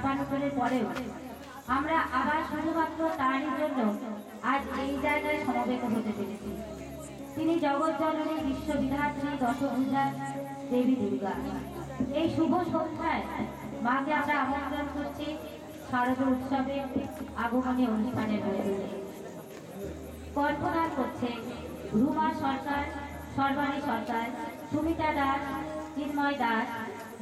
চাপানোতরের পরেও আমরা আবার শুধুমাত্র তারই জন্য আজ এই জায়গায় সমবেত হতে পেরেছি। তিনি জগৎ জননী বিশ্ববিধাত্রী দশভুজা দেবী দুর্গা। এই শুভ সন্ধ্যায় মাকে আমরা আমন্ত্রণ করছি শারদ উৎসবে আগমনী অনুষ্ঠানের মধ্যে। কল্পনা করছে রুমা সরকার, সর্বাণী সরকার, সুমিতা দাস, চিন্ময় দাস,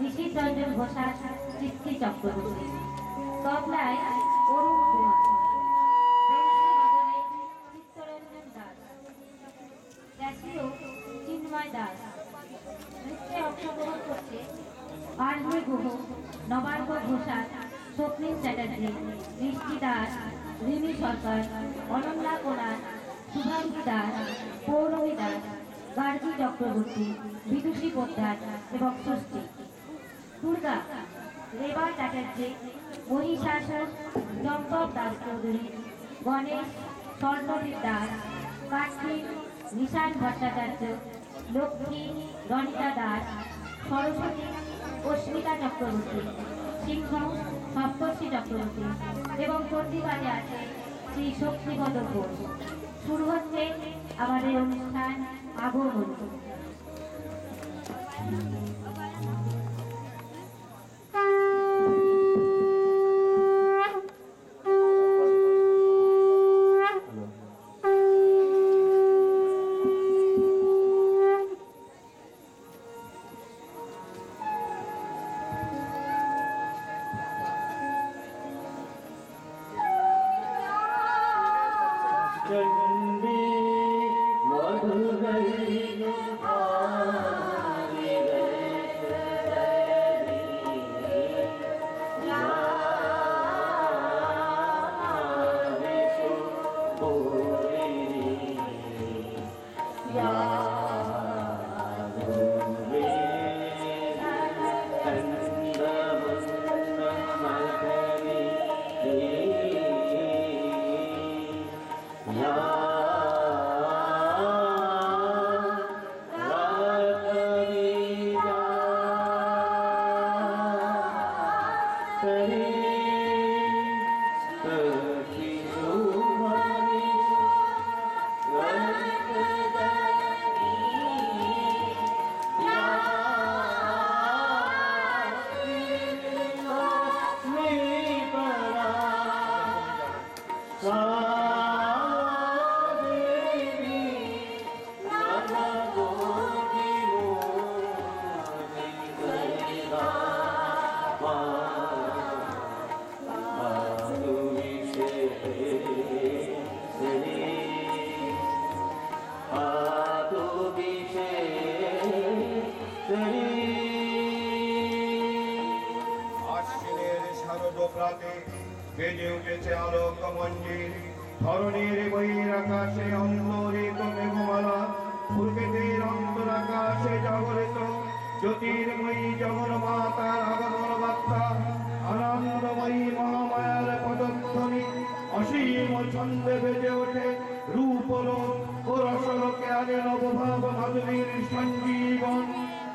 ঋষিত রঞ্জন ঘোষাল, তৃপ্তি চক্রবর্তী। তবলায় অরুণ কুমার, চিত্তরঞ্জন দাস, ক্যাসিও চিন্ময় দাস। নৃত্যে অংশগ্রহণ করছে আর্মি গুহ, নবার্ঘ ঘোষাল, স্বপ্নিল চ্যাটার্জি, বৃষ্টি দাস, রিমি সরকার, অনন্যা কোনার, শুভাঙ্গী দাস, পৌরমী দাস, গার্গী চক্রবর্তী, বিদুষী পোদ্দার এবং সৃষ্টি। দুর্গা রেবা চ্যাটার্জি, মহিষাসন, চম্পক দাস চৌধুরী, গণেশ, স্বর্ণদীপ দাস, কার্তিক, নিশান ভট্টাচার্য, লক্ষ্মী, রনিতা দাস, সরস্বতী, অস্মিতা চক্রবর্তী, সিংহ, সপ্তর্ষি চক্রবর্তী এবং চণ্ডীবাজে আছে শ্রী শক্তিপদ ঘোষ। শুরু হচ্ছে আমাদের অনুষ্ঠান আগমনী। আশ্বিনের শারদপ্রাতে বেজে উঠেছে আলোক মঞ্জির, ধরণীর বহির আকাশে অন্তরিত মেঘমালা, প্রকৃতির অন্তরাকাশে জাগরিত জ্যোতির্ময়ী জগন্মাতার আগমন বার্তা। আনন্দময়ী মহামায়ার পদধ্বনি অসীম ছন্দে বেজে ওঠে। রূপলোক ও রসলোকে আনে নবভাব মাধুরীর সঞ্জীবন।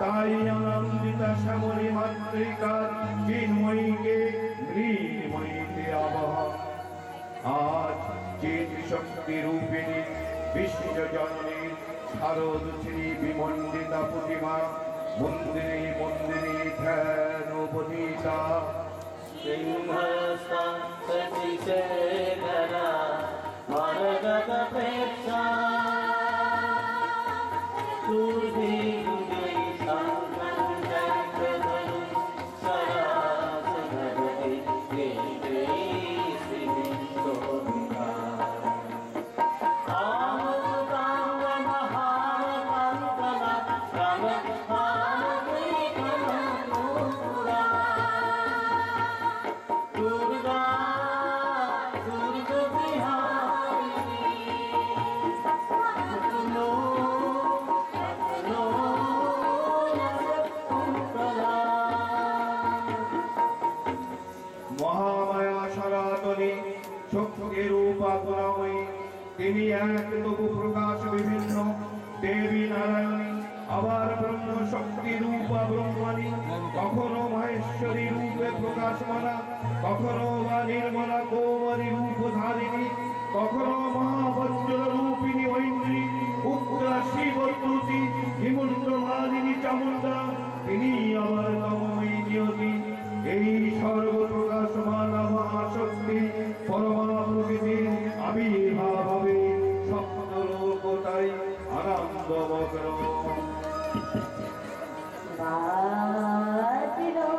তাই আনন্দিতা শ্যামলী মাতৃকার চিন্ময়ীকে মৃন্ময়ীতে আবাহন। আজ চিৎ শক্তি রূপিণী বিশ্বজননী শারদ শ্রী বিমণ্ডিতা প্রতিমা মন্দিরে মন্দিরে ধ্যান উপনীতা। সিংহস্থ সচিশেখরা মারগত প্রেক্ষা তুর্ভি দুর্গৈ সংগম জয়প্রধনু সরাস ভগতি কেন্দ্রী শ্রীবিন্দোবিকা আমকাঙ্গ মহাকাঙ্গনা রামভামৃতমপুরা দুর্গা দুর্গ বিহারিণী নো নো মহামায়া সনাতনী শক্তি রূপা গুণময়ী, তিনি এক তবু প্রকাশ বিভিন্ন। দেবী নারায়ণী, আবার ব্রহ্ম শক্তি রূপা ব্রহ্মণী, কখনো মহেশ্বরী রূপে প্রকাশমানা। কখনো বা নির্মলা কৌমারী রূপধারিণী, কখনো মহাবজ্র রূপিণী ঐন্দ্রী, উগ্রা শিবদ্রুতি, হিমন্ত মালিনী চামুণ্ডা, তিনি আমার তমময়ী নিয়তি। এই সর্বপ্রকাশমান মহাশক্তি পরমা প্রকৃতির আবির্ভাব হবে, সপ্ত লোক তাই আনন্দমগ্ন। বাজিলো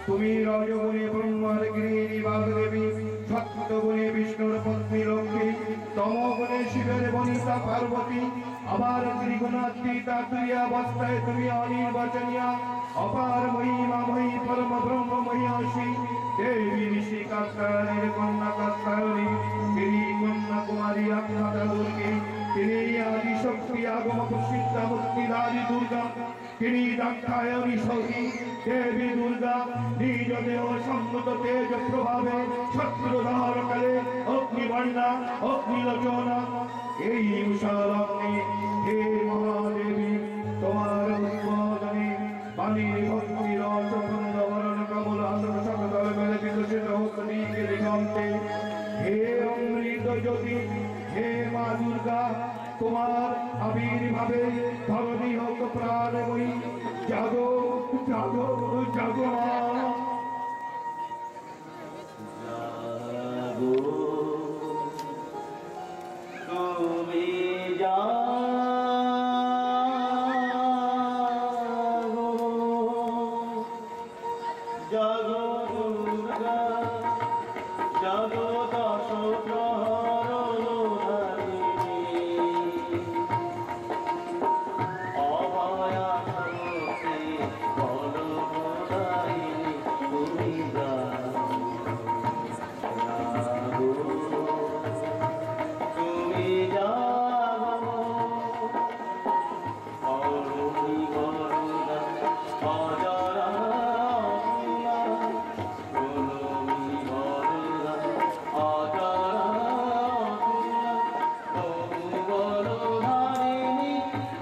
তুমি রজগুণে ব্রহ্মার গৃহিণী বাগদেবী, সত্যগুণে বিষ্ণুর পত্নী লক্ষ্মী, তমগুণে শিবের বনিতা পার্বতী, আবার ত্রিগুণাতীতা তুরীয়াবস্থায় তুমি অনির্বচনীয়া, অপার মহিমাময়ী পরম ব্রহ্ম মহিষী দেবী ঋষি কাত্তায়নের কন্যা কাত্তায়নী, তিনি কন্যা কুমারী আখ্যাতা দুর্গী, তিনি আদি শক্তি আগম প্রসিদ্ধা মুক্তিদারী দুর্গা, তিনি দাক্ষায়ণী সতী দেবী দুর্গা, নিজ দেহ সম্মত তেজ প্রভাবে শত্রুধারকালে অগ্নিবর্ণা অগ্নিলোচনা। এই উষালগ্নে হে মহাদেবী, তোমার উদ্বোধনে বাণীর ভক্তি রস বন্ধ বরণ কমল আসন সকল বেলে বিকশিত হোক দিকে দিগন্তে। হে অমৃত জ্যোতি, হে মা দুর্গা, তোমার আবির্ভাবে ধরণী হোক প্রাণময়ী। জাগো জাগো জাগো মা। অজরা তুমি বড় অজরা তুমি বড় ধারিণী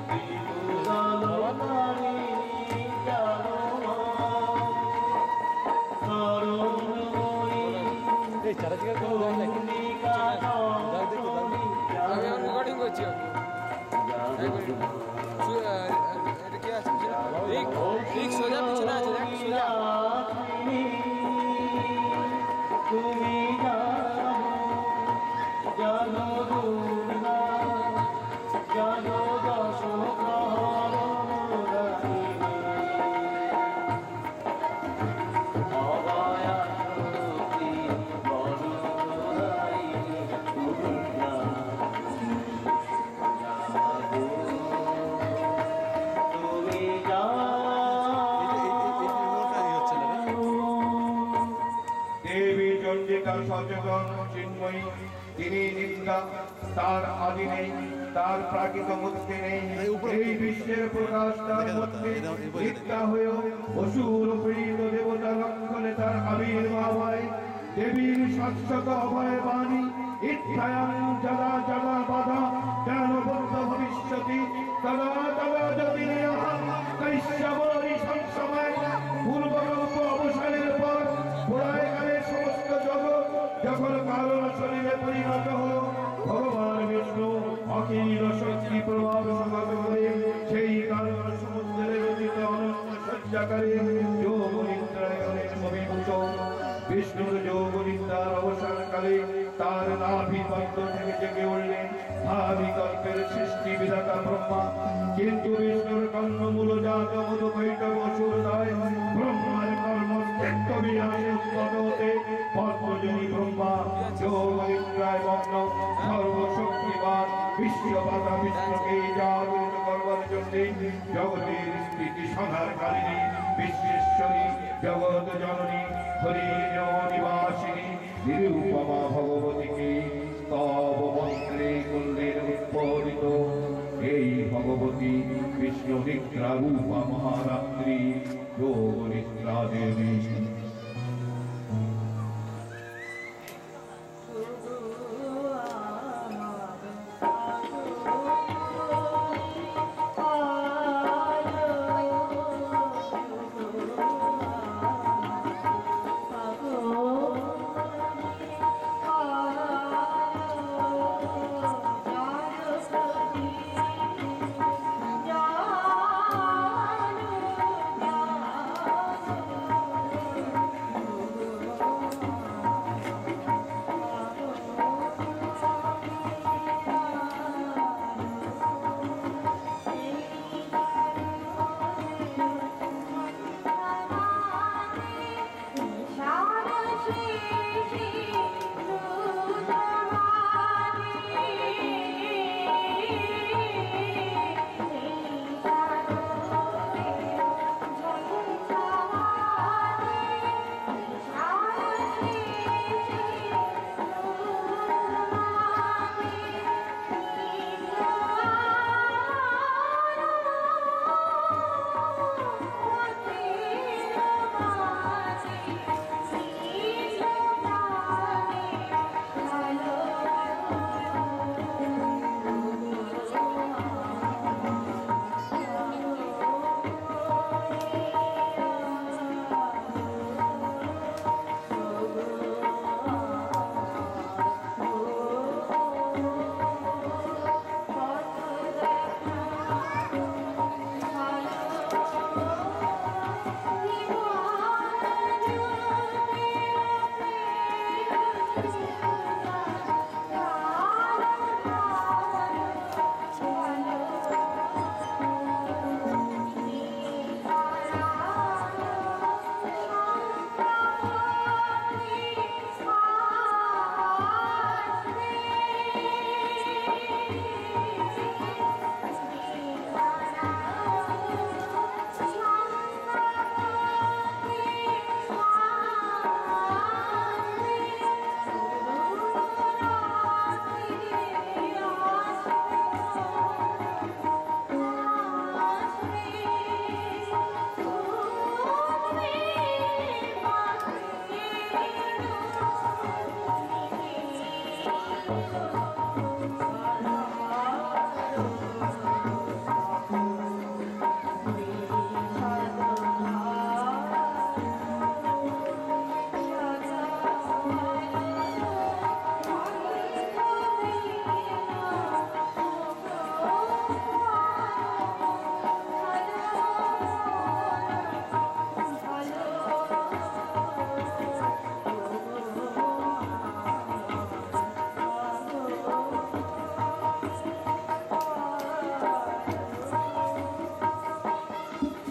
ত্রিভুজাল ধারিণী জানো এই চারা চিকা কোনো যায় নাকি আমি এখন রেকর্ডিং করছি এটা কি আছে রিক সোজা পিছনে আছে দেখ সোজা তুমি জানো দুর্গা জানো দশ অবায়া শক্তি বড়াই দুর্গা তুমি দেবী চন্ডিকা সচেতন চিন্ময়ী, তিনি নিত্যা, তার আদি নেই, তার প্রাকৃত মধ্যে নেই। এই বিশ্বের প্রকাশ তার মধ্যে নিত্যা হয়ে অসুর পীড়িত দেবতা লক্ষণে তার আবির্ভাব হয়। দেবীর শাশ্বত অভয় বাণী ইচ্ছায়াং যদা যদা বাধা জ্ঞানবদ্ধ ভবিষ্যতি তদা তদা যদি কৈশবরী সংসময় পূর্বকল্প অবসানের পর প্রলয়কালের সমস্ত জগৎ যখন কারণ শরীরে পরিণত হল, ভগবান বিষ্ণু অখিল শক্তি প্রভাব সমাগত করে সেই কারণ সমুদ্রের অতীত অনন্ত সজ্জাকারে যোগ নিদ্রায়নের অভিভূত বিষ্ণুর যোগ নিদ্রার অবসানকালে তার নাভি পদ্ম থেকে জেগে উঠলেন ভাবি কল্পের সৃষ্টি বিধাতা ব্রহ্মা। কিন্তু বিষ্ণুর কর্ণমূল জাত মধু কৈটব অসুরদায় ব্রহ্মার কর্ম ত্যক্ত বিনাশে উৎপন্ন হতে পদ্মজনী ব্রহ্মা যোগ নিদ্রায় মগ্ন সর্বশক্তিবান বিশ্বপাতা বিষ্ণুকে জাগরিত করবার জন্যে জগতের স্থিতি সংহারকারিণী বিশ্বেশ্বরী জগৎ জননী হরির নিবাসিনী নিরূপমা ভগবতীকে স্তব মন্ত্রে কুণ্ডের উৎপরিত এই ভগবতী বিষ্ণু নিদ্রা রূপা মহারাত্রি যোগ নিদ্রা দেবী।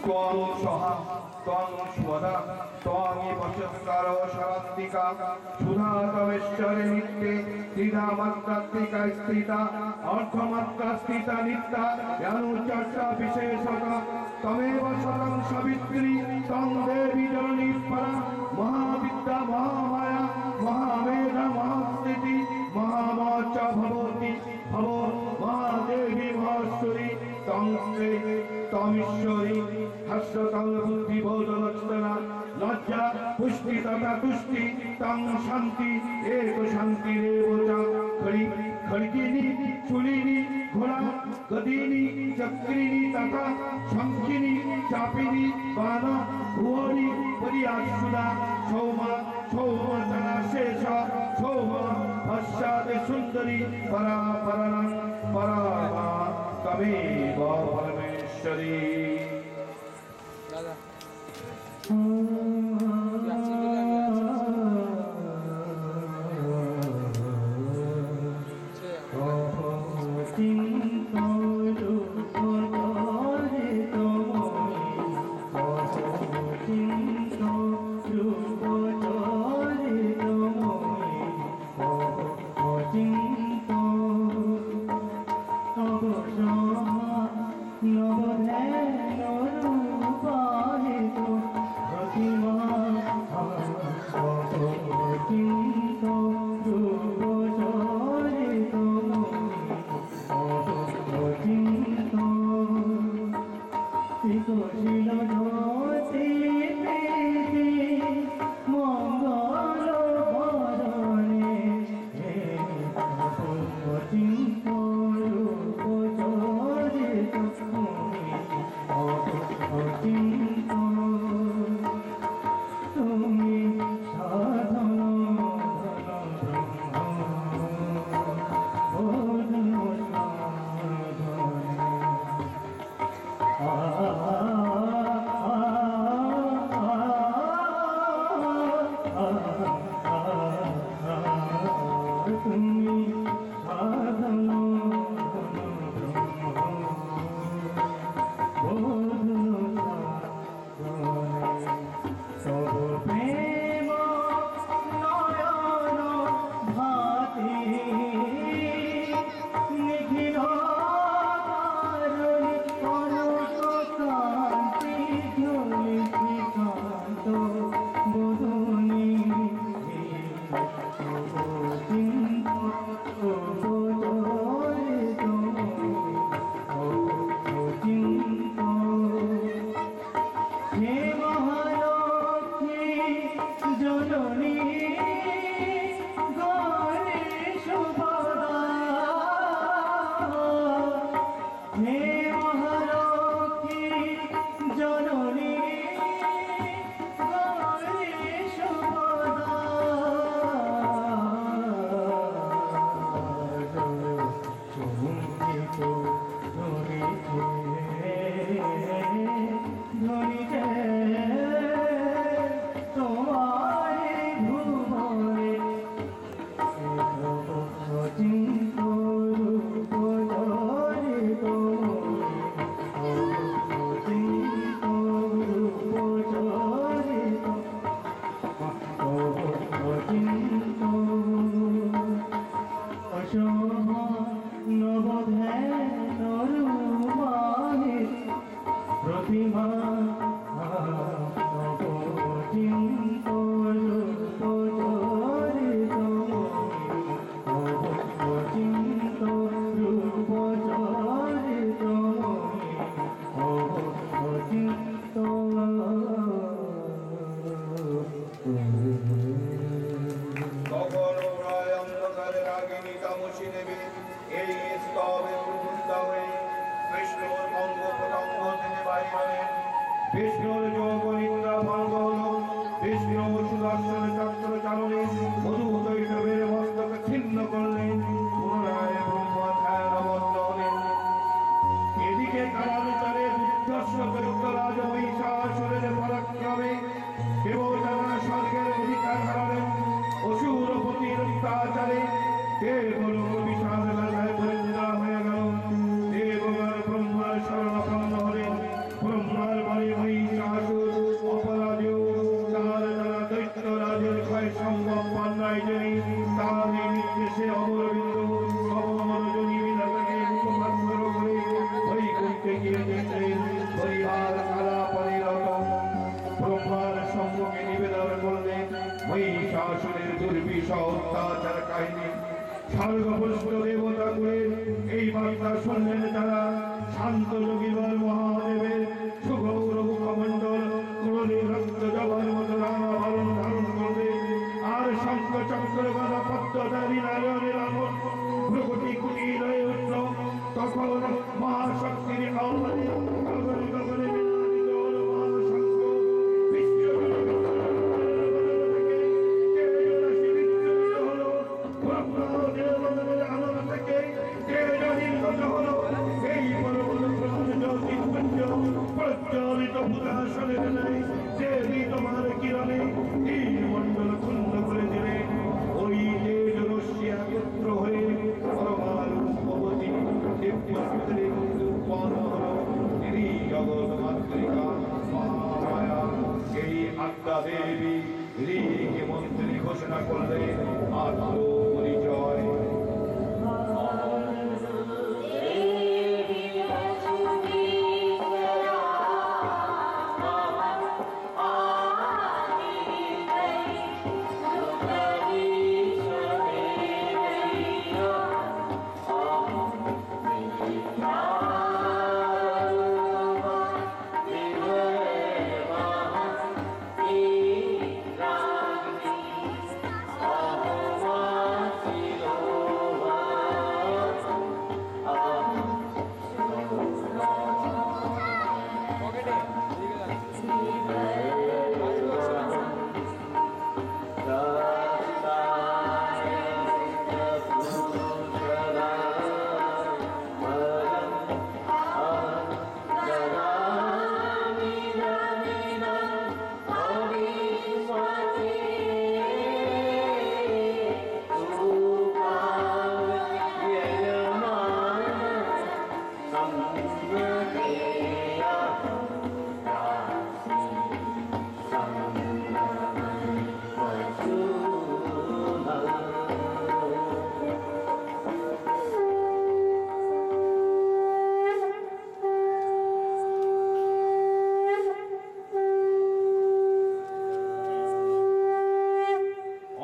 त्वं स्वहा त्वं स्वधा त्वं वशस्कर शरन्तिका सुधा तवेश्वरे नित्ये त्रिधामात्रात्मिका स्थिता अर्थमात्रा स्थिता नित्या यानुचर्चा विशेषता तमेव शतं सावित्री तं देवी जननी परा महाविद्या महामाया महामेधा महास्थिति महावाचा भवति भव महादेवी महाश्वरी तं श्री तमीश्वरी हर्षतल बुद्धि बोधलक्षणा लज्जा पुष्टि तथा तुष्टि तं शांति एक शांति रेवचा खड़गिनी चुलिनी घोड़ा गदिनी चक्रिनी तथा शंखिनी चापिनी बाण भुवनी परियासुदा सौमा सौमतना शेष सौम पश्चात सुंदरी परा परा परमा तमेव परमेश्वरी दादा याची ব্রহ্মার বাড়ি ইন্দ্রের পরিবার আলাপনে রত ব্রহ্মার সম্মুখে নিবেদন করলেন মহিষাসুরের দুর্বিষহ অত্যাচার কাহিনী। স্বর্গপুষ্ট দেবতা কুলের এই বার্তা শুনলেন তারা। শান্ত যোগীবর মহাদেবের সুগৌরব কমণ্ডল ক্রোধে রক্ত জবার মতো রামাবরণ ধারণ করবে। আর শঙ্খ চক্র গদা পদ্মধারী নারায়ণের আমল ভ্রুকুটি কুটির হয়ে উঠল। তখন মহাশক্তির আহ্বানে গগনে গগনে বিতাড়িত হল মহাশঙ্খ। বিশ্বজুড়ে থেকে তেজরাশি বিচ্ছুরিত হল। ব্রহ্মা দেবগণের আলোর থেকে তেজ নির্গত হল। এই পর্বত প্রাণ জ্যোতিপুঞ্জ প্রজ্বলিত পুরাশনের ন্যায় দেবী তোমার কিরণে এই মণ্ডল ক্ষুণ্ণ করে দিলেন। ওই তেজ রশ্মি একত্র হয়ে পরমারূপবতী দিব্যসূত্রে উৎপন্ন হল। তিনি জগৎ মাতৃকা মহামায়া এই আদ্যা দেবী ঋকে মন্ত্রী ঘোষণা করলেন আত্মপরিচয়। পকেটে এদিকে যান।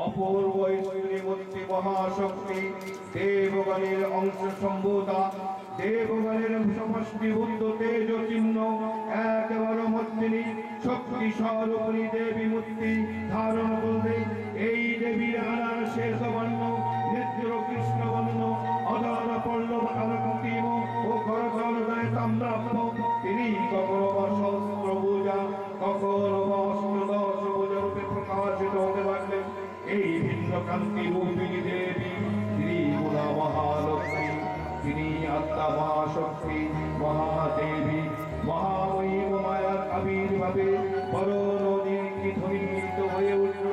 অপূর্ব স্ত্রীমূর্তি মহাশক্তি দেবগণের অংশ সম্ভূতা দেবগণের সমষ্টিভূত তেজ চিহ্ন একেবারে মধ্যিনী শক্তি স্বরূপিণী দেবী মূর্তি ধারণ করলে এই দেবীর আনার শেষ বর্ণ নেত্র কৃষ্ণ বর্ণ অধর পল্লব আরক্তিম ও করকরদয় তাম্রাভ্য। তিনি কখনো বা সহস্র পূজা কখনো বা অষ্টদশ পূজা রূপে প্রকাশিত হতে পারলেন। এই ভিন্ন কান্তি রূপিণী দেবী ত্রিগুণা মহালক্ষ্মী। তিনি আত্মা মহাশক্তি মহাদেবী মহাময়ী মায়ার আবির্ভাবে পর নদীর কি ধ্বনিত হয়ে উঠল।